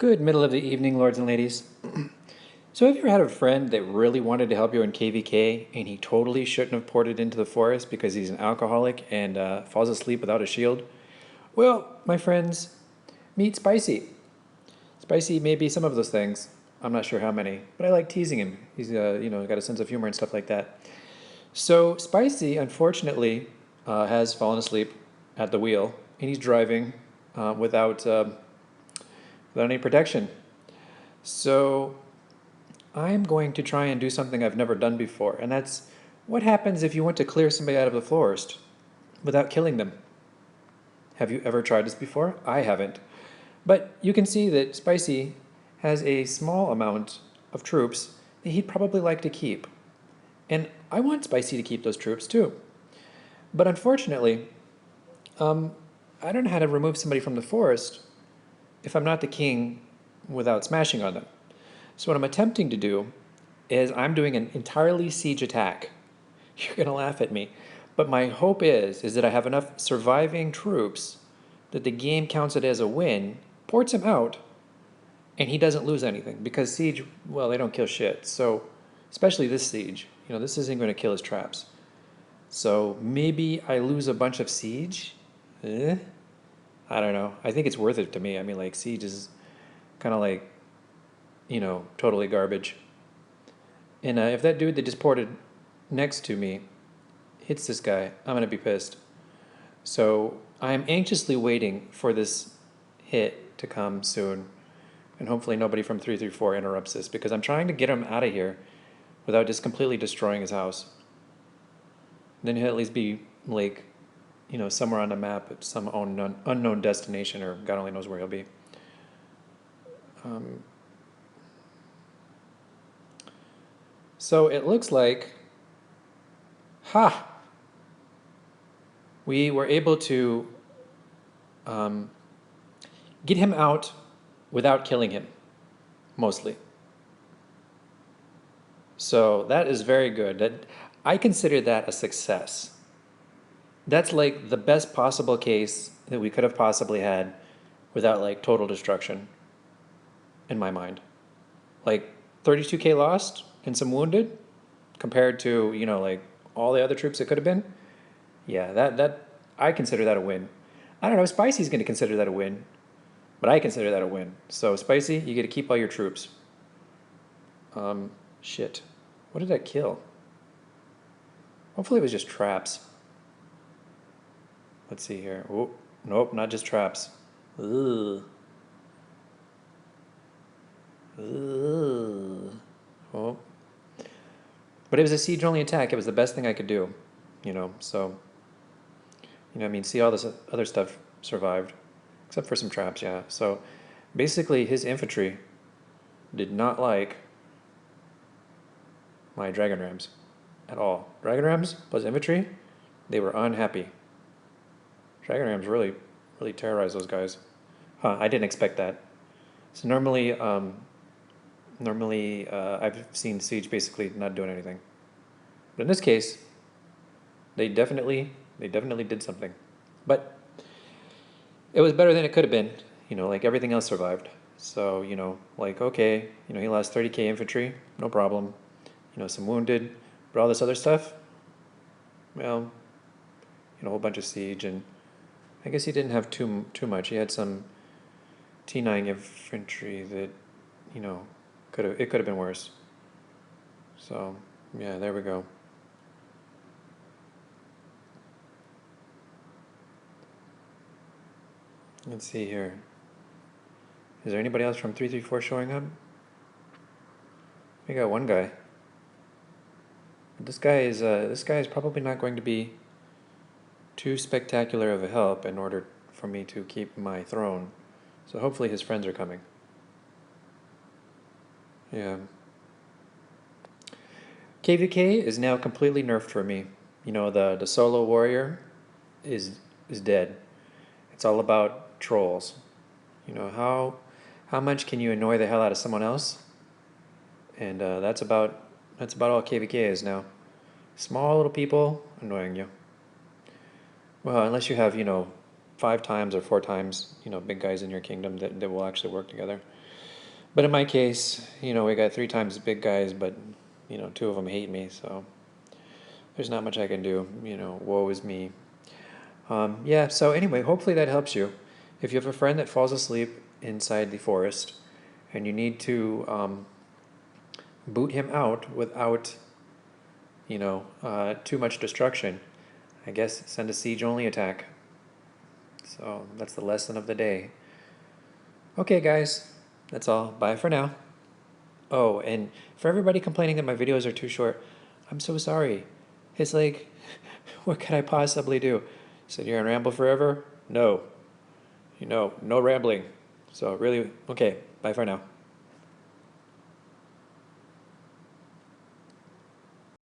Good middle of the evening, lords and ladies. So have you ever had a friend that really wanted to help you in KvK and he totally shouldn't have poured it into the forest because he's an alcoholic and falls asleep without a shield? Well, my friends, meet Spicy. Spicy may be some of those things. I'm not sure how many, but I like teasing him. He's got a sense of humor and stuff like that. So Spicy, unfortunately, has fallen asleep at the wheel and he's driving without any protection. So I'm going to try and do something I've never done before, and that's what happens if you want to clear somebody out of the forest without killing them. Have you ever tried this before? I haven't. But you can see that Spicy has a small amount of troops that he'd probably like to keep. And I want Spicy to keep those troops too. But unfortunately, I don't know how to remove somebody from the forest if I'm not the king without smashing on them. So what I'm attempting to do is I'm doing an entirely siege attack. You're going to laugh at me. But my hope is that I have enough surviving troops that the game counts it as a win, ports him out, and he doesn't lose anything. Because siege, well, they don't kill shit. So, especially this siege, this isn't going to kill his traps. So maybe I lose a bunch of siege? I don't know. I think it's worth it to me. I mean, like, siege is kind of like, totally garbage. And if that dude that just ported next to me hits this guy, I'm going to be pissed. So I'm anxiously waiting for this hit to come soon. And hopefully nobody from 334 interrupts this, because I'm trying to get him out of here without just completely destroying his house. Then he'll at least be like, somewhere on the map at some unknown destination, or God only knows where he'll be. So it looks like, we were able to get him out without killing him, mostly. So that is very good. I consider that a success. That's like the best possible case that we could have possibly had without like total destruction, in my mind. Like 32K lost and some wounded compared to, like all the other troops it could have been. Yeah, that I consider that a win. I don't know, Spicy's going to consider that a win, but I consider that a win. So Spicy, you get to keep all your troops. Shit. What did that kill? Hopefully it was just traps. Let's see here. Oh, nope, not just traps. Ugh. Ugh. Oh. But it was a siege-only attack. It was the best thing I could do, so, see, all this other stuff survived, except for some traps, yeah. So basically his infantry did not like my dragon rams at all. Dragon rams plus infantry, they were unhappy. Dragon rams really terrorized those guys. I didn't expect that. So normally I've seen siege basically not doing anything. But in this case, they definitely did something. But it was better than it could have been. Like everything else survived. So, okay, he lost 30K infantry, no problem. Some wounded, but all this other stuff, well, a whole bunch of siege, and I guess he didn't have too much. He had some T9 infantry that, it could have been worse. So, yeah, there we go. Let's see here. Is there anybody else from 334 showing up? We got one guy. But this guy is probably not going to be too spectacular of a help in order for me to keep my throne. So hopefully his friends are coming. Yeah. KvK is now completely nerfed for me. The solo warrior is dead. It's all about trolls. How much can you annoy the hell out of someone else? And that's about all KvK is now. Small little people annoying you. Well, unless you have 5 times or 4 times, big guys in your kingdom that will actually work together. But in my case, we got 3 times big guys, but 2 of them hate me, so there's not much I can do. Woe is me. Yeah, so anyway, hopefully that helps you. If you have a friend that falls asleep inside the forest and you need to boot him out without, too much destruction, I guess send a siege-only attack. So that's the lesson of the day. Okay, guys, that's all. Bye for now. Oh, and for everybody complaining that my videos are too short, I'm so sorry. It's like, what could I possibly do? Sit here and ramble forever? No. No rambling. So really, okay, bye for now.